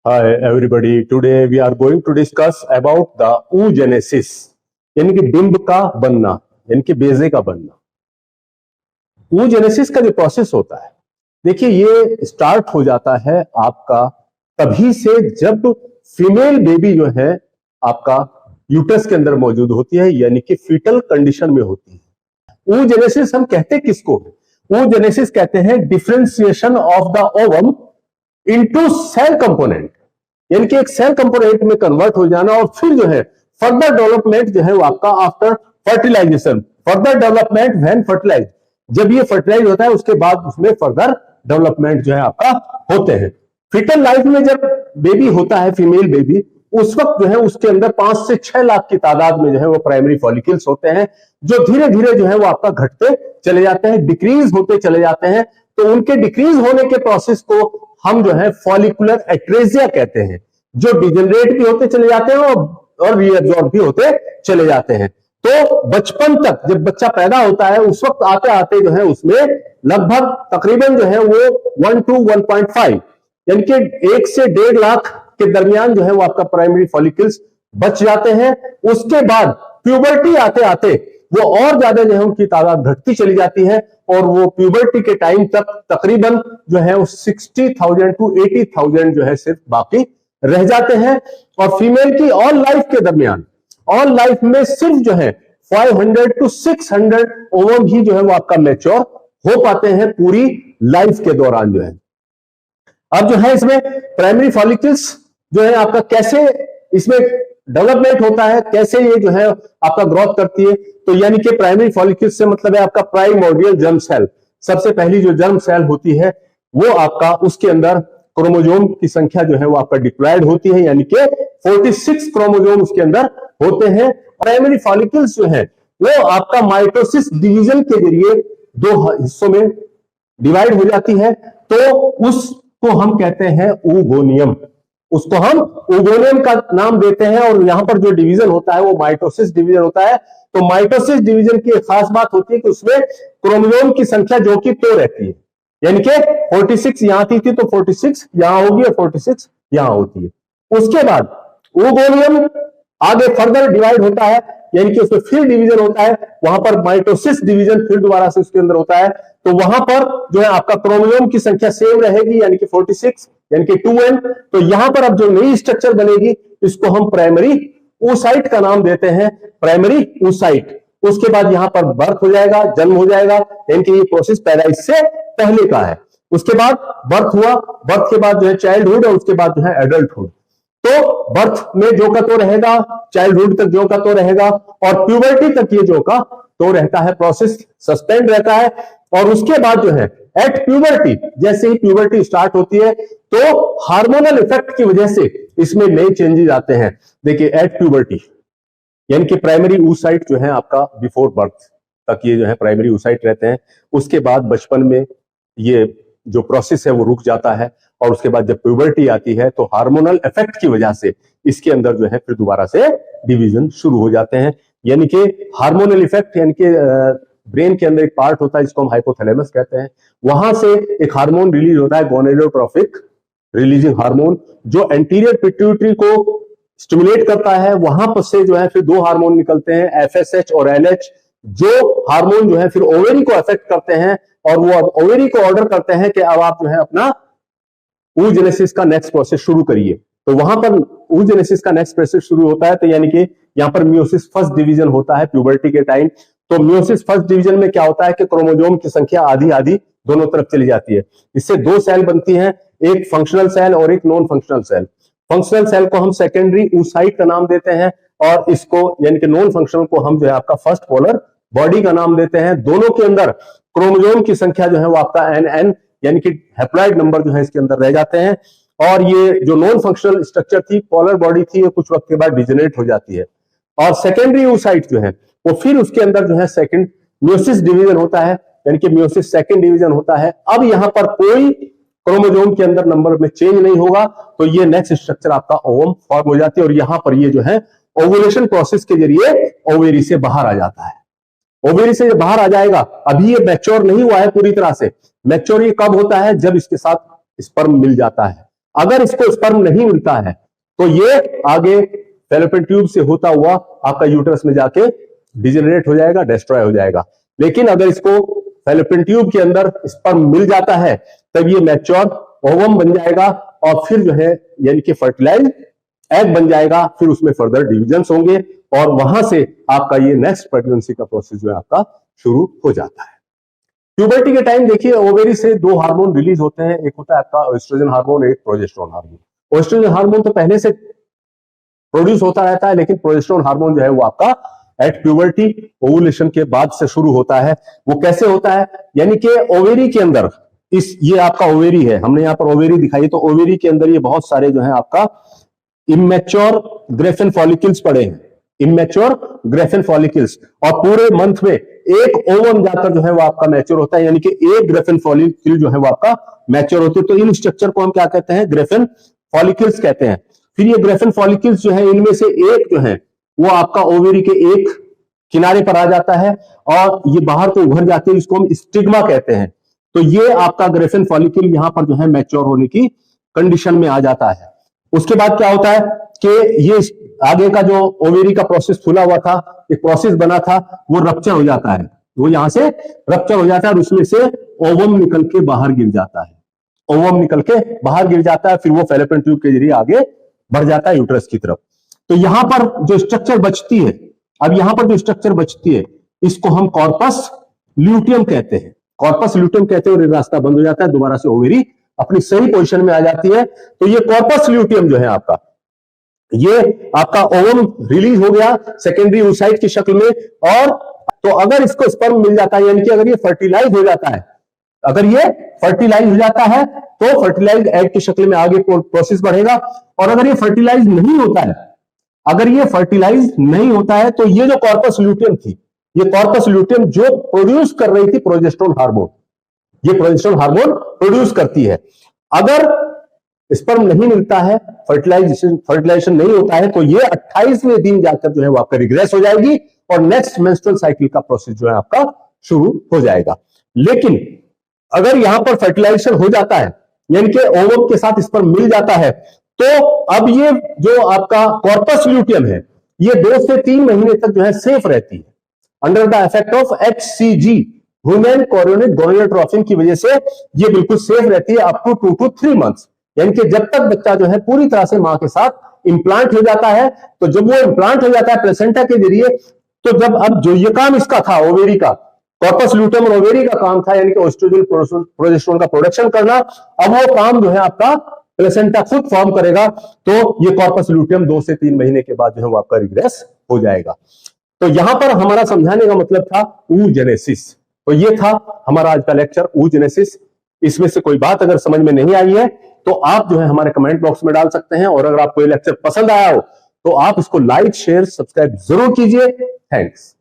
Hi everybody. Today we are going to discuss about the oogenesis, यानी कि डिंब का बनना, यानी कि बेजे का बनना। oogenesis का जो प्रोसेस होता है, देखिए ये स्टार्ट हो जाता है आपका तभी से जब फीमेल बेबी जो है आपका यूटस के अंदर मौजूद होती है, यानी कि फीटल कंडीशन में होती है। oogenesis हम कहते किसको? oogenesis कहते हैं differentiation of the ovum into cell component, यानी कि एक सेल कंपोनेंट में कन्वर्ट हो जाना और फिर जो है फर्दर डेवलपमेंट जो है वो आपका after fertilisation, further development when fertilise, जब ये फर्टिलाइज होता है उसके बाद उसमें फर्दर डेवलपमेंट जो है आपका होते हैं। फीटल लाइफ में जब बेबी होता है, फीमेल बेबी, उस वक्त जो है उसके अंदर 5 से 6 लाख की तादाद में जो है वो प्राइमरी फॉलिकल्स होते हैं, जो धीरे धीरे जो है वो आपका घटते चले जाते हैं, डिक्रीज होते चले जाते हैं। तो उनके डिक्रीज होने के प्रोसेस को हम जो है फॉलिकुलर एट्रेजिया कहते हैं, जो डिजेनरेट भी होते चले जाते हैं और रीअब्जॉर्ब भी होते चले जाते हैं। तो बचपन तक जब बच्चा पैदा होता है उस वक्त आते आते जो है उसमें लगभग तकरीबन जो है वो 1 to 1.5 यानी कि 1 से 1.5 लाख के दरमियान जो है वो आपका प्राइमरी फॉलिकल्स बच जाते हैं। उसके बाद प्यूबर्टी आते आते वो और ज्यादा जो है उनकी तादाद घटती चली जाती है और वो प्यूबर्टी के टाइम तक तकरीबन जो है 60,000 to 80,000 जो है सिर्फ बाकी रह जाते हैं। और फीमेल की ऑल लाइफ के दरमियान, ऑल लाइफ में सिर्फ जो है 500 to 600 ओवम ही जो है वो आपका मैच्योर हो पाते हैं पूरी लाइफ के दौरान जो है। अब जो है इसमें प्राइमरी फॉलिकल्स जो है आपका कैसे इसमें डेवलपमेंट होता है, कैसे ये जो है आपका ग्रोथ करती है, तो यानी कि प्राइमरी फॉलिकल्स से मतलब है आपका प्राइमोर्डियल जर्म सेल। सबसे पहली जो जर्म सेल होती है वो आपका उसके अंदर क्रोमोजोम की संख्या जो है वो आपका डिप्लॉयड होती है, यानी कि 46 क्रोमोजोम उसके अंदर होते हैं। प्राइमरी फॉलिकल्स जो है वो आपका माइटोसिस डिवीजन के जरिए 2 हिस्सों में डिवाइड हो जाती है, तो उसको हम कहते हैं oogoneum। उसको हम oogoneum का नाम देते हैं और यहां पर जो डिवीजन होता है वो माइटोसिस डिवीजन होता है। तो माइटोसिस डिवीजन की एक खास बात होती है कि उसमें क्रोमोजोम की संख्या जो कि 2 रहती है, यानी कि 46 यहां थी तो 46 यहां होगी और 46 यहां होती है। उसके बाद oogoneum आगे फर्दर डिवाइड होता है, यानी कि उसमें फिर डिवीजन होता है, वहां पर माइटोसिस डिवीजन फिर दोबारा से उसके अंदर होता है। तो वहां पर जो है आपका क्रोमोजोम की संख्या सेम रहेगी, यानी कि 46 यानी कि 2n। तो यहां पर अब जो नई स्ट्रक्चर बनेगी इसको हम प्राइमरी oocyte का नाम देते हैं, प्राइमरी oocyte। उसके बाद यहां पर बर्थ हो जाएगा, जन्म हो जाएगा, यानी कि ये प्रोसेस पैदाइश से पहले का है। उसके बाद बर्थ हुआ, बर्थ के बाद जो है चाइल्डहुड और उसके बाद जो है एडल्टहुड। तो बर्थ में जो का तो रहेगा, चाइल्डहुड तक जो का तो रहेगा और प्यूबर्टी तक ये जो का तो रहता है, प्रोसेस सस्पेंड रहता है। और उसके बाद जो है एट प्यूबर्टी, जैसे ही प्यूबर्टी स्टार्ट होती है तो हार्मोनल इफेक्ट की वजह से इसमें नए चेंजेस आते हैं। देखिए एट प्यूबर्टी यानी कि प्राइमरी oocyte जो है आपका बिफोर बर्थ तक ये जो है प्राइमरी oocyte रहते हैं। उसके बाद बचपन में ये जो प्रोसेस है वो रुक जाता है और उसके बाद जब प्यूबर्टी आती है तो हार्मोनल इफेक्ट की वजह से इसके अंदर जो है फिर दोबारा से डिवीजन शुरू हो जाते हैं। यानी कि हार्मोनल इफेक्ट यानी कि ब्रेन के अंदर एक पार्ट होता है जिसको हम हाइपोथैलेमस कहते हैं, वहां से एक हार्मोन रिलीज होता है गोनेडोट्रोपिक रिलीजिंग हार्मोन, जो एंटीरियर पिट्यूटरी को स्टिमुलेट करता है। वहां पर से जो है फिर 2 हार्मोन निकलते हैं, FSH और LH, जो हार्मोन जो है फिर ओवेरी को अफेक्ट करते हैं और वो अब ओवेरी को ऑर्डर करते हैं कि अब आप जो है अपना oogenesis का नेक्स्ट प्रोसेस शुरू करिए। तो वहां पर oogenesis का नेक्स्ट प्रोसेस शुरू होता है, तो यानी कि यहां पर मियोसिस फर्स्ट डिवीजन होता है प्यूबर्टी के टाइम। तो मियोसिस फर्स्ट डिवीजन में क्या होता है कि क्रोमोजोम की संख्या आधी आधी दोनों तरफ चली जाती है। इससे 2 सेल बनती हैं, एक फंक्शनल सेल और एक non functional cell. Functional cell को हम सेकेंडरी oocyte का नाम देते हैं और इसको यानी कि नॉन फंक्शनल को हम जो है आपका फर्स्ट पोलर बॉडी का नाम देते हैं। दोनों के अंदर क्रोमोजोम की संख्या जो है वो आपका NN यानी कि हैप्लॉइड नंबर जो है इसके अंदर रह जाते हैं। और ये जो नॉन फंक्शनल स्ट्रक्चर थी, पोलर बॉडी थी, ये कुछ वक्त के बाद डिजेनरेट हो जाती है। और सेकेंडरी oocyte जो है वो फिर उसके अंदर जो है सेकंड मियोसिस डिवीजन होता है, यानी कि मियोसिस सेकंड डिवीजन होता है। अब यहां पर कोई क्रोमोजोम के अंदर नंबर में चेंज नहीं होगा, तो ये नेक्स्ट स्ट्रक्चर आपका ओवम फॉर्म हो जाती है और यहां पर ये जो है ओवुलेशन प्रोसेस के जरिए ओवेरी से बाहर आ जाता है। ओवेरी से बाहर आ जाएगा, अभी ये मैच्योर नहीं हुआ है पूरी तरह से। मैच्योर ये कब होता है? जब इसके साथ स्पर्म मिल जाता है। अगर इसको स्पर्म नहीं मिलता है तो ये आगे फैलोपियन ट्यूब से होता हुआ आपका यूट्रस में जाके डिजेनरेट हो जाएगा, डिस्ट्रॉय हो जाएगा। लेकिन अगर इसको फैलोपियन ट्यूब के अंदर स्पर्म मिल जाता है तब ये मैच्योर ओवम बन जाएगा और फिर जो है यानी कि फर्टिलाइज एग बन जाएगा। फिर उसमें फर्दर डिविजन्स होंगे और वहां से आपका ये नेक्स्ट प्रेगनेंसी का प्रोसेस जो है आपका शुरू हो जाता है। प्यूबर्टी के टाइम देखिए ओवेरी से दो हार्मोन रिलीज होते हैं, एक होता है आपका एस्ट्रोजन हार्मोन, एक प्रोजेस्टेरोन हार्मोन। एस्ट्रोजन हार्मोन तो पहले से प्रोड्यूस होता रहता है, लेकिन प्रोजेस्टेरोन हार्मोन जो है वो आपका एट प्यूबर्टी ओवुलेशन के बाद से शुरू होता है। वो कैसे होता है, यानी कि ओवेरी के अंदर ये आपका ओवेरी है, हमने यहाँ पर ओवेरी दिखाई, तो ओवेरी के अंदर ये बहुत सारे जो है आपका इमेच्योर ग्रेफिन फॉलिकल्स पड़े हैं, इमेच्योर ग्रेफिन फॉलिकल्स, और पूरे मंथ में एक ओवम जाकर जो है वो आपका मैच्योर होता है, यानी कि एक ग्रेफिन फॉलिकल जो है वो आपका मैच्योर होती है। तो इन स्ट्रक्चर को हम क्या कहते हैं, ग्रेफिन फॉलिकल्स कहते हैं। फिर ये ग्रेफिन फॉलिकल्स जो है इनमें से एक जो है वो आपका ओवेरी के एक किनारे पर आ जाता है और ये बाहर को उभर जाते हैं, इसको हम स्टिग्मा कहते हैं। तो ये आपका ग्रेफिन फॉलिकल यहां पर जो है मैच्योर होने की कंडीशन में आ जाता है। उसके बाद क्या होता है कि ये आगे का जो ओवेरी का प्रोसेस खुला हुआ था, एक प्रोसेस बना था, वो रप्चर हो जाता है, वो यहां से रप्चर हो जाता है और उसमें से ओवम निकल के बाहर गिर जाता है, ओवम निकल के बाहर गिर जाता है। फिर वो फैलोपियन ट्यूब के जरिए आगे बढ़ जाता है यूट्रस की तरफ। तो यहां पर जो स्ट्रक्चर बचती है, अब यहां पर जो स्ट्रक्चर बचती है इसको हम कॉर्पस ल्यूटियम कहते हैं, कॉर्पस ल्यूटियम कहते हैं। और रास्ता बंद हो जाता है, दोबारा से ओवेरी अपनी सही पोजीशन में आ जाती है। तो ये कॉर्पस ल्यूटियम जो है आपका, ये आपका ओवम रिलीज हो गया सेकेंडरी oocyte की शक्ल में। और तो अगर इसको स्पर्म मिल जाता है, यानी कि अगर ये फर्टिलाइज हो जाता है, अगर ये फर्टिलाइज हो जाता है तो फर्टिलाइज एग की शक्ल में आगे प्रोसेस बढ़ेगा। और अगर ये फर्टिलाइज नहीं होता है, अगर ये फर्टिलाइज नहीं होता है तो ये जो कॉर्पस ल्यूटियम थी, ये कॉर्पस ल्यूटियम जो प्रोड्यूस कर रही थी प्रोजेस्टेरोन हार्मोन, ये प्रोजेस्टेरोन हार्मोन प्रोड्यूस करती है। अगर स्पर्म नहीं मिलता है, फर्टिलाइजेशन नहीं होता है, तो ये 28वें दिन जाकर जो है वो आपका रिग्रेस हो जाएगी और नेक्स्ट मेंस्ट्रुअल साइकिल का प्रोसेस जो है आपका शुरू हो जाएगा। लेकिन अगर यहां पर फर्टिलाइजेशन हो जाता है, यानी कि ओवम के साथ स्पर्म मिल जाता है, तो अब ये जो आपका कॉर्पस ल्यूटियम है ये 2 से 3 महीने तक जो है सेफ रहती है under the effect of HCG, human chorionic gonadotropin की वजह से ये बिल्कुल सेफ रहती है अप टू 2 to 3 months। यानी कि जब तक बच्चा जो है पूरी तरह से मां के साथ इंप्लांट हो जाता है, तो जब वो इंप्लांट हो जाता है प्लेसेंटा के जरिए, तो जब अब जो ये काम इसका था ओवेरी का, कॉर्पस ल्यूटियम और ओवेरी का काम था यानी कि एस्ट्रोजन प्रोजेस्टेरोन का प्रोडक्शन करना, अब वो काम जो है आपका प्लेसेंटा खुद फॉर्म करेगा। तो ये कॉर्पस ल्यूटियम 2 से 3 महीने के बाद जो है वो आपका रिग्रेस हो जाएगा। तो यहां पर हमारा समझाने का मतलब था oogenesis। तो ये था हमारा आज का लेक्चर oogenesis। इसमें से कोई बात अगर समझ में नहीं आई है तो आप जो है हमारे कमेंट बॉक्स में डाल सकते हैं, और अगर आपको ये लेक्चर पसंद आया हो तो आप इसको लाइक शेयर सब्सक्राइब जरूर कीजिए। थैंक्स।